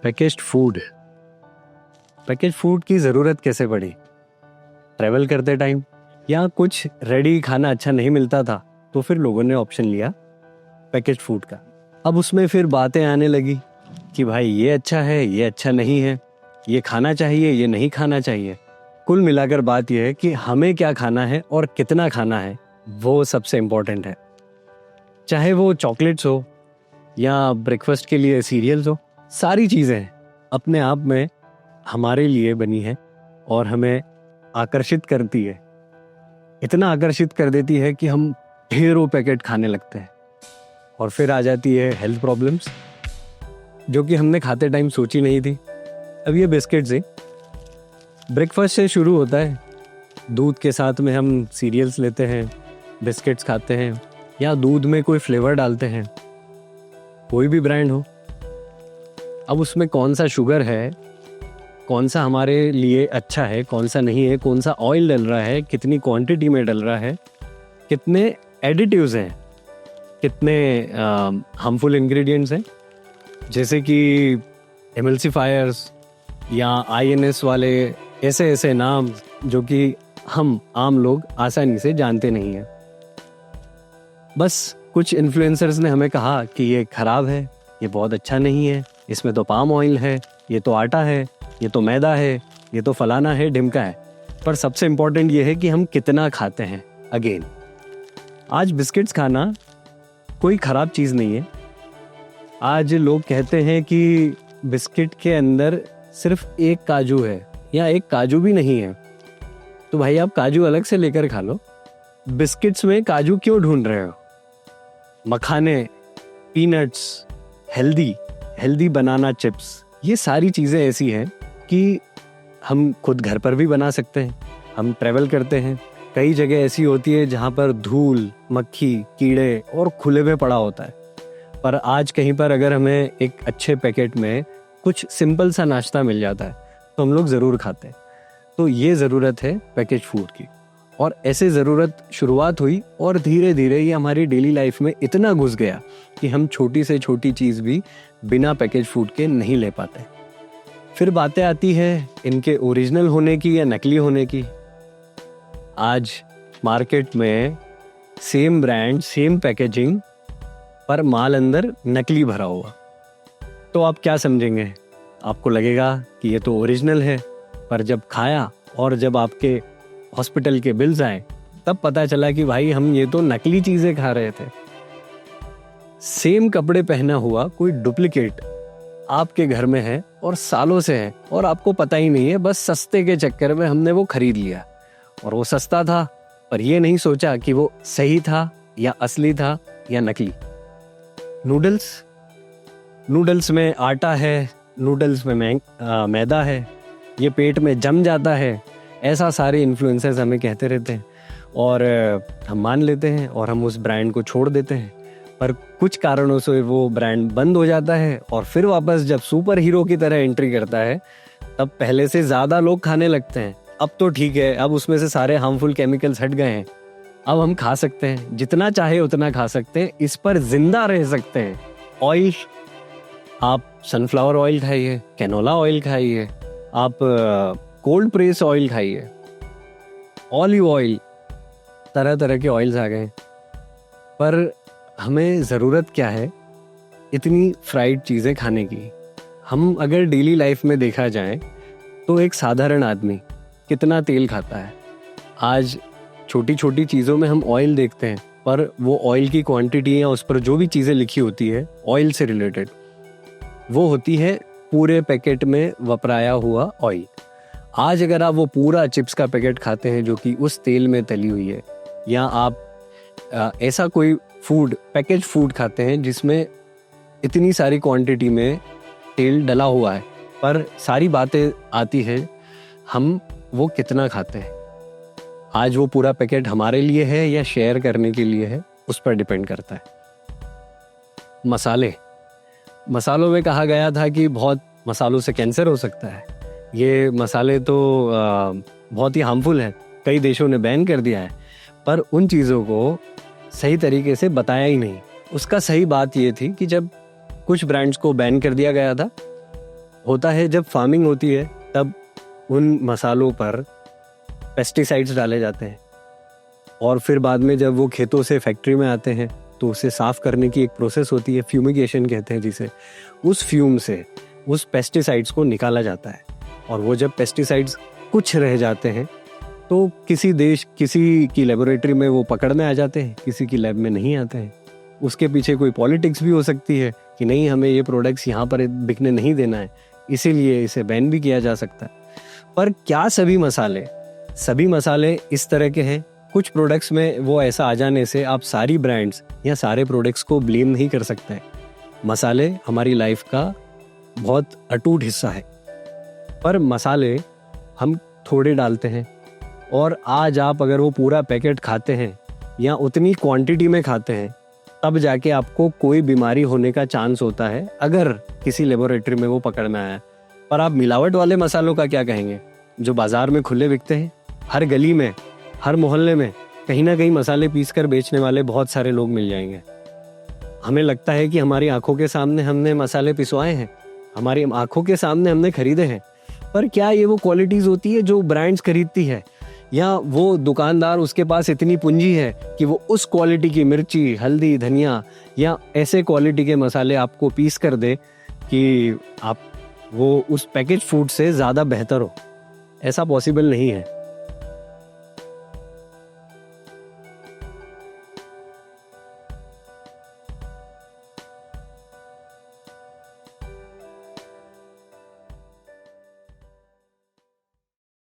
Packaged food. Package food की ज़रूरत कैसे पड़ी? ट्रैवल करते टाइम या कुछ रेडी खाना अच्छा नहीं मिलता था तो फिर लोगों ने ऑप्शन लिया पैकेज फूड का। अब उसमें फिर बातें आने लगी कि भाई ये अच्छा है, ये अच्छा नहीं है, ये खाना चाहिए, ये नहीं खाना चाहिए। कुल मिलाकर बात यह है कि हमें क्या खाना है और कितना खाना है, वो सबसे इम्पोर्टेंट है। चाहे वो चॉकलेट्स हो या ब्रेकफास्ट के लिए सीरियल्स हो, सारी चीज़ें अपने आप में हमारे लिए बनी है और हमें आकर्षित करती है। इतना आकर्षित कर देती है कि हम ढेरों पैकेट खाने लगते हैं और फिर आ जाती है हेल्थ प्रॉब्लम्स, जो कि हमने खाते टाइम सोची नहीं थी। अब ये बिस्किट से ब्रेकफास्ट से शुरू होता है, दूध के साथ में हम सीरियल्स लेते हैं, बिस्किट्स खाते हैं या दूध में कोई फ्लेवर डालते हैं, कोई भी ब्रांड हो। अब उसमें कौन सा शुगर है, कौन सा हमारे लिए अच्छा है, कौन सा नहीं है, कौन सा ऑयल डल रहा है, कितनी क्वांटिटी में डल रहा है, कितने एडिटिव्स हैं, कितने हार्मफुल इंग्रेडिएंट्स हैं, जैसे कि एमल्सिफायर्स या INS वाले ऐसे ऐसे नाम जो कि हम आम लोग आसानी से जानते नहीं हैं। बस कुछ इन्फ्लुएंसर्स ने हमें कहा कि ये खराब है, ये बहुत अच्छा नहीं है, इसमें तो पाम ऑयल है, ये तो आटा है, ये तो मैदा है, ये तो फलाना है, ढिमका है। पर सबसे इम्पोर्टेंट ये है कि हम कितना खाते हैं। अगेन, आज बिस्किट्स खाना कोई ख़राब चीज़ नहीं है। आज लोग कहते हैं कि बिस्किट के अंदर सिर्फ एक काजू है या एक काजू भी नहीं है, तो भाई आप काजू अलग से लेकर खा लो। बिस्किट्स में काजू क्यों ढूंढ रहे हो? मखाने, पीनट्स, हेल्दी बनाना चिप्स, ये सारी चीज़ें ऐसी हैं कि हम खुद घर पर भी बना सकते हैं। हम ट्रैवल करते हैं, कई जगह ऐसी होती है जहाँ पर धूल, मक्खी, कीड़े और खुले में पड़ा होता है। पर आज कहीं पर अगर हमें एक अच्छे पैकेट में कुछ सिंपल सा नाश्ता मिल जाता है तो हम लोग ज़रूर खाते हैं। तो ये ज़रूरत है पैकेज फूड की, और ऐसे ज़रूरत शुरुआत हुई और धीरे धीरे ये हमारी डेली लाइफ में इतना घुस गया कि हम छोटी से छोटी चीज़ भी बिना पैकेज फूड के नहीं ले पाते। फिर बातें आती है इनके ओरिजिनल होने की या नकली होने की। आज मार्केट में सेम ब्रांड, सेम पैकेजिंग, पर माल अंदर नकली भरा हुआ। तो आप क्या समझेंगे? आपको लगेगा कि ये तो ओरिजिनल है, पर जब खाया और जब आपके हॉस्पिटल के बिल्स आए तब पता चला कि भाई हम ये तो नकली चीज़ें खा रहे थे। सेम कपड़े पहना हुआ कोई डुप्लीकेट आपके घर में है और सालों से है और आपको पता ही नहीं है, बस सस्ते के चक्कर में हमने वो खरीद लिया। और वो सस्ता था, पर ये नहीं सोचा कि वो सही था या असली था या नकली। नूडल्स में आटा है, नूडल्स में मैदा है, ये पेट में जम जाता है, ऐसा सारे इन्फ्लुएंसर्स हमें कहते रहते हैं और हम मान लेते हैं और हम उस ब्रांड को छोड़ देते हैं। पर कुछ कारणों से वो ब्रांड बंद हो जाता है और फिर वापस जब सुपर हीरो की तरह एंट्री करता है तब पहले से ज़्यादा लोग खाने लगते हैं। अब तो ठीक है, अब उसमें से सारे हार्मफुल केमिकल्स हट गए हैं, अब हम खा सकते हैं, जितना चाहे उतना खा सकते हैं, इस पर जिंदा रह सकते हैं। ऑयल, आप सनफ्लावर ऑयल खाइए, कैनोला ऑयल खाइए, आप कोल्ड प्रेस ऑयल खाइए, ऑलिव ऑयल, तरह तरह के ऑयल्स आ गए। पर हमें ज़रूरत क्या है इतनी फ्राइड चीज़ें खाने की? हम अगर डेली लाइफ में देखा जाए तो एक साधारण आदमी कितना तेल खाता है? आज छोटी छोटी चीज़ों में हम ऑयल देखते हैं, पर वो ऑयल की क्वांटिटी या उस पर जो भी चीज़ें लिखी होती है ऑयल से रिलेटेड, वो होती है पूरे पैकेट में वपराया हुआ ऑयल। आज अगर आप वो पूरा चिप्स का पैकेट खाते हैं जो कि उस तेल में तली हुई है, या आप ऐसा कोई फूड, पैकेज फूड खाते हैं जिसमें इतनी सारी क्वांटिटी में तेल डला हुआ है, पर सारी बातें आती है हम वो कितना खाते हैं। आज वो पूरा पैकेट हमारे लिए है या शेयर करने के लिए है, उस पर डिपेंड करता है। मसालों में कहा गया था कि बहुत मसालों से कैंसर हो सकता है, ये मसाले तो बहुत ही हार्मफुल हैं, कई देशों ने बैन कर दिया है, पर उन चीज़ों को सही तरीके से बताया ही नहीं। उसका सही बात ये थी कि जब कुछ ब्रांड्स को बैन कर दिया गया था होता है जब फार्मिंग होती है तब उन मसालों पर पेस्टिसाइड्स डाले जाते हैं और फिर बाद में जब वो खेतों से फैक्ट्री में आते हैं तो उसे साफ करने की एक प्रोसेस होती है, फ्यूमिगेशन कहते हैं जिसे। उस फ्यूम से उस पेस्टिसाइड्स को निकाला जाता है और वो जब पेस्टिसाइड्स कुछ रह जाते हैं तो किसी देश किसी की लेबोरेटरी में वो पकड़ में आ जाते हैं, किसी की लैब में नहीं आते हैं। उसके पीछे कोई पॉलिटिक्स भी हो सकती है कि नहीं, हमें ये प्रोडक्ट्स यहाँ पर बिकने नहीं देना है, इसीलिए इसे बैन भी किया जा सकता है। पर क्या सभी मसाले इस तरह के हैं? कुछ प्रोडक्ट्स में वो ऐसा आ जाने से आप सारी ब्रांड्स या सारे प्रोडक्ट्स को ब्लेम नहीं कर सकते हैं। मसाले हमारी लाइफ का बहुत अटूट हिस्सा है, पर मसाले हम थोड़े डालते हैं और आज आप अगर वो पूरा पैकेट खाते हैं या उतनी क्वांटिटी में खाते हैं तब जाके आपको कोई बीमारी होने का चांस होता है अगर किसी लेबोरेटरी में वो पकड़ में आया। पर आप मिलावट वाले मसालों का क्या कहेंगे जो बाजार में खुले बिकते हैं? हर गली में, हर मोहल्ले में कहीं ना कहीं मसाले पीस कर बेचने वाले बहुत सारे लोग मिल जाएंगे। हमें लगता है कि हमारी आंखों के सामने हमने मसाले पिसवाए हैं, हमारी आंखों के सामने हमने खरीदे हैं, पर क्या ये वो क्वालिटीज होती है जो ब्रांड्स खरीदती है? या वो दुकानदार, उसके पास इतनी पूंजी है कि वो उस क्वालिटी की मिर्ची, हल्दी, धनिया या ऐसे क्वालिटी के मसाले आपको पीस कर दे कि आप वो उस पैकेज फूड से ज़्यादा बेहतर हो? ऐसा पॉसिबल नहीं है।